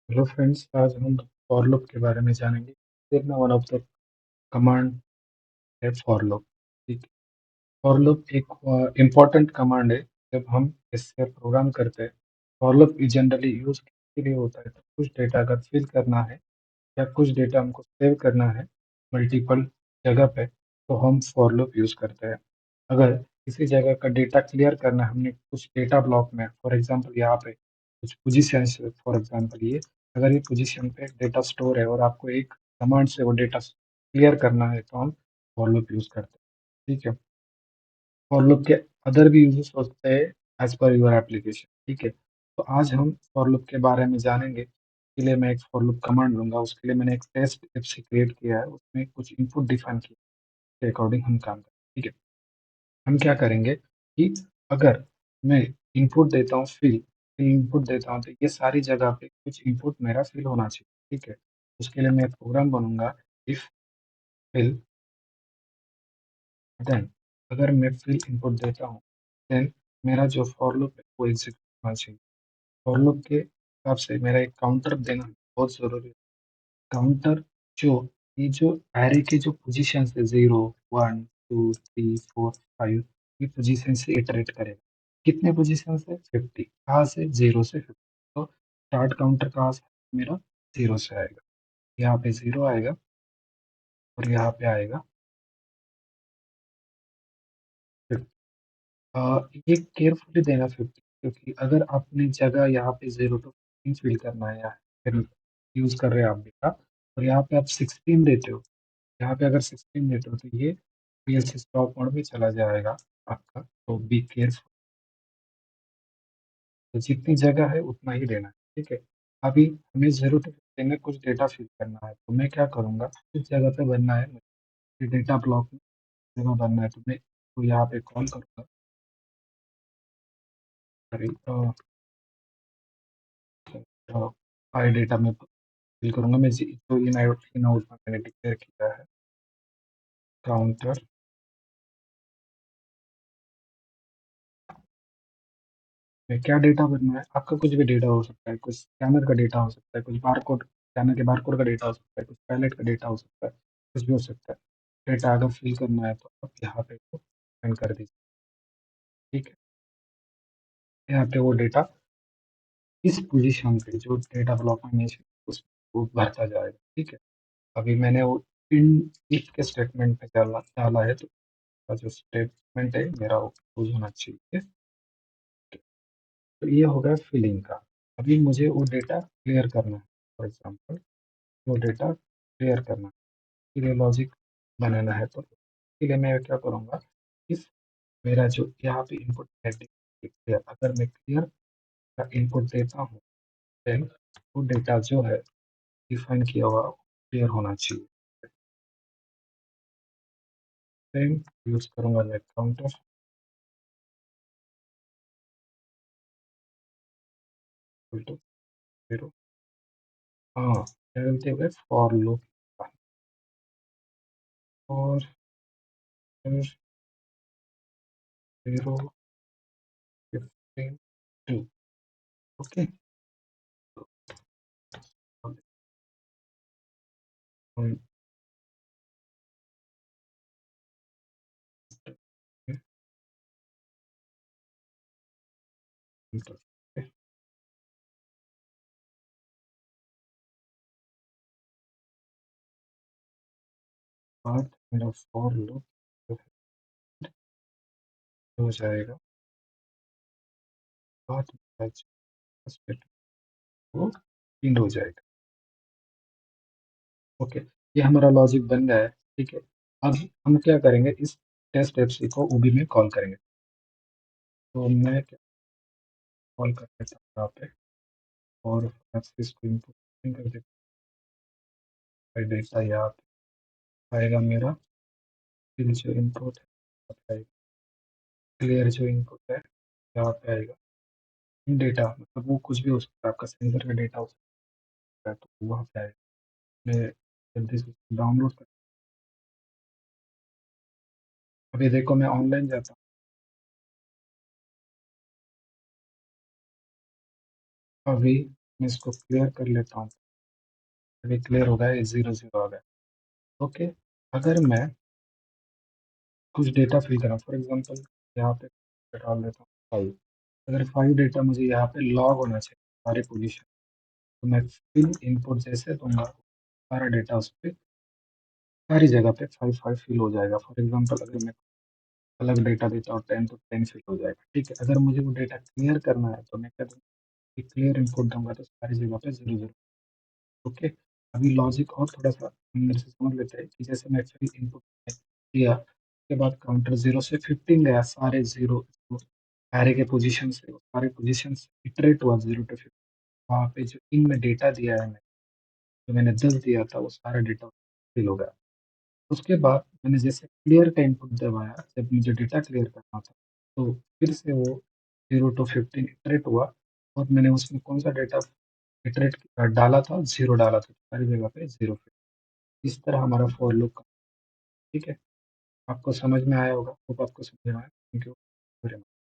Hello friends, आज हम for loop के बारे में जानेंगे। देखना वन ऑफ द कमांड है फॉर लूप। ठीक है। फॉर लूप एक इम्पॉर्टेंट कमांड है। जब हम इससे प्रोग्राम करते हैं, फॉर लूप जनरली यूज के लिए होता है। तो कुछ डेटा अगर फिल करना है या कुछ डेटा हमको सेव करना है मल्टीपल जगह पे, तो हम फॉर लूप यूज़ करते हैं। अगर किसी जगह का डेटा क्लियर करना है, हमने कुछ डेटा ब्लॉक में, फॉर एग्जांपल यहाँ पे कुछ पोजीशंस है, फॉर एग्जांपल ये अगर ये पोजीशन पे डेटा स्टोर है और आपको एक कमांड से वो डेटा क्लियर करना है, तो हम फॉर लूप यूज़ करते हैं। ठीक है। फॉर लूप के अदर भी यूजेस हो सकते हैं एज पर योर एप्लीकेशन। ठीक है। तो आज हम फॉर लूप के बारे में जानेंगे। इसके लिए मैं एक फॉर लूप कमांड लूंगा। उसके लिए मैंने एक टेस्ट एप से क्रिएट किया है, उसमें कुछ इनपुट डिफाइन किया है, के अकॉर्डिंग हम काम करें। ठीक है। हम क्या करेंगे कि अगर मैं इनपुट देता हूँ फिल इनपुट देता हूँ, तो ये सारी जगह पे कुछ इनपुट मेरा फिल होना चाहिए। ठीक है। उसके लिए मैं एक प्रोग्राम बनूंगा, इफ फिल देन। अगर मैं फिल इनपुट देता हूँ, देन मेरा जो फॉर लूप है वो एग्जीक्यूट होना चाहिए। फॉर लूप के हिसाब से मेरा एक काउंटर देना बहुत ज़रूरी है। काउंटर जो ये जो एरे के जो पोजीशंस है 0, 1, 2, 3, 4, 5, ये पोजीशन से इटरेट करेगा। कितने पोजीशन से? 50। कहाँ से? 0 से 50। तो स्टार्ट काउंटर कहाँ से? मेरा 0 से आएगा। यहाँ पे 0 आएगा और यहाँ पे आएगा 50। ये केयरफुली देना 50, क्योंकि अगर आपने जगह यहाँ पे 0 टू 15 फिल करना है या फिर यूज़ कर रहे हैं आप डेटा, और यहाँ पे आप 16 देते हो, यहाँ पे अगर 16 देते हो, तो ये पीएलसी स्टॉप मोड में चला जाएगा आपका। तो बी केयरफुल। तो जितनी जगह है उतना ही देना है। ठीक है। अभी हमें 0 टू 15 में कुछ डेटा फिल करना है, तो मैं क्या करूँगा, किस जगह पे बनना है मुझे, डेटा ब्लॉक में जगह बनना है, तो मैं तो यहाँ पे कॉल करूँगा। सॉरी, आई डेटा में फिल करूँगा मैं जो इन आउट में मैंने डिक्लेयर किया है, काउंटर। में क्या डेटा भरना है? आपका कुछ भी डेटा हो सकता है, कुछ स्कैनर का डेटा हो सकता है, कुछ बारकोड, स्कैनर के बारकोड का डेटा हो सकता है, कुछ पैलेट का डेटा हो सकता है, कुछ भी हो सकता है। डेटा अगर फिल करना है तो आप यहाँ पे इसको सेंड कर दीजिए। ठीक है। यहाँ पे वो डेटा इस पोजीशन पे जो डेटा ब्लॉक में mention है, उस वो भरता जाएगा। ठीक है। अभी मैंने वो इन इफ के स्टेटमेंट पे डाला डाला है, तो उसका जो स्टेटमेंट है मेरा वो यूज होना चाहिए। तो ये हो गया फिलिंग का। अभी मुझे वो डेटा क्लियर करना है, फॉर एग्जाम्पल वो डेटा क्लियर करना है, इसके लिए लॉजिक बनाना है। तो इसके लिए मैं क्या करूँगा, इस मेरा जो यहाँ पे इनपुट है क्लियर, अगर मैं क्लियर का इनपुट देता हूँ, देन वो डेटा जो है डिफाइन किया हुआ क्लियर होना चाहिए। देन यूज करूँगा नेट काउंटर इक्वल टू 0। हाँ, चलते हुए फॉर लूप और फिर 0, 15, 2। ओके। हम बाद मेरा फॉर लूप हो जाएगा, बाद मेरा वो एंड हो जाएगा। ओके। ये हमारा लॉजिक बन गया है। ठीक है। अब हम क्या करेंगे, इस टेस्ट एफसी को ओबी में कॉल करेंगे। तो मैं क्या कॉल कर देता हूँ यहाँ पे, और इसको इनपुट कर देता हूँ। डेटा यहाँ पे आएगा मेरा, फिर जो इनपुट है, क्लियर जो इनपुट है यहाँ पे आएगा। डेटा मतलब वो कुछ भी हो सकता है, आपका सेंसर का डेटा हो सकता है, तो वहाँ पे आएगा। मैं जल्दी से डाउनलोड कर, अभी देखो मैं ऑनलाइन जाता हूँ। अभी मैं इसको क्लियर कर लेता हूँ। अभी क्लियर हो गया, ये 0 आ गया। ओके, अगर मैं कुछ डेटा फिल करा, फॉर एग्जांपल यहाँ पे डाल देता हूँ 5। अगर 5 डेटा मुझे यहाँ पे लॉग होना चाहिए सारी पोजीशन, तो मैं फिल इनपुट जैसे दूंगा सारा डेटा उस पर सारी जगह पे 5 फिल हो जाएगा। फॉर एग्जांपल अगर मैं अलग डेटा देता हूँ 10 तो 10 फिल हो जाएगा। ठीक है, अगर मुझे वो डेटा क्लियर करना है तो मैं क्या दूंगा, क्लियर इनपुट दूंगा तो सारी जगह पे 0 ओके। अभी लॉजिक और थोड़ा-सा अंदर से समझ लेते हैं कि जैसे मैं फिर इनपुट दिया, उसके बाद काउंटर 0 से 15 गया, सारे 0 एरे के पोज़ीशन से सारे पोज़ीशंस इटरेट हुआ 0 टू 15। वहाँ पे जो इन में डेटा दिया है मैंने, जो मैंने 10 दिया था, वो सारा डेटा फिल हो गया। उसके बाद मैंने जैसे क्लियर का इनपुट दबाया, जब मुझे डेटा क्लियर करना था, तो फिर से वो 0 टू 15 इटरेट हुआ और मैंने उसमें कौन-सा डेटा इटरेट डाला था, 0 डाला था, सारी जगह पे 0 इस तरह हमारा फॉर लूप का ठीक है, आपको समझ में आया होगा, होप आपको समझ में आया। Thank you very much.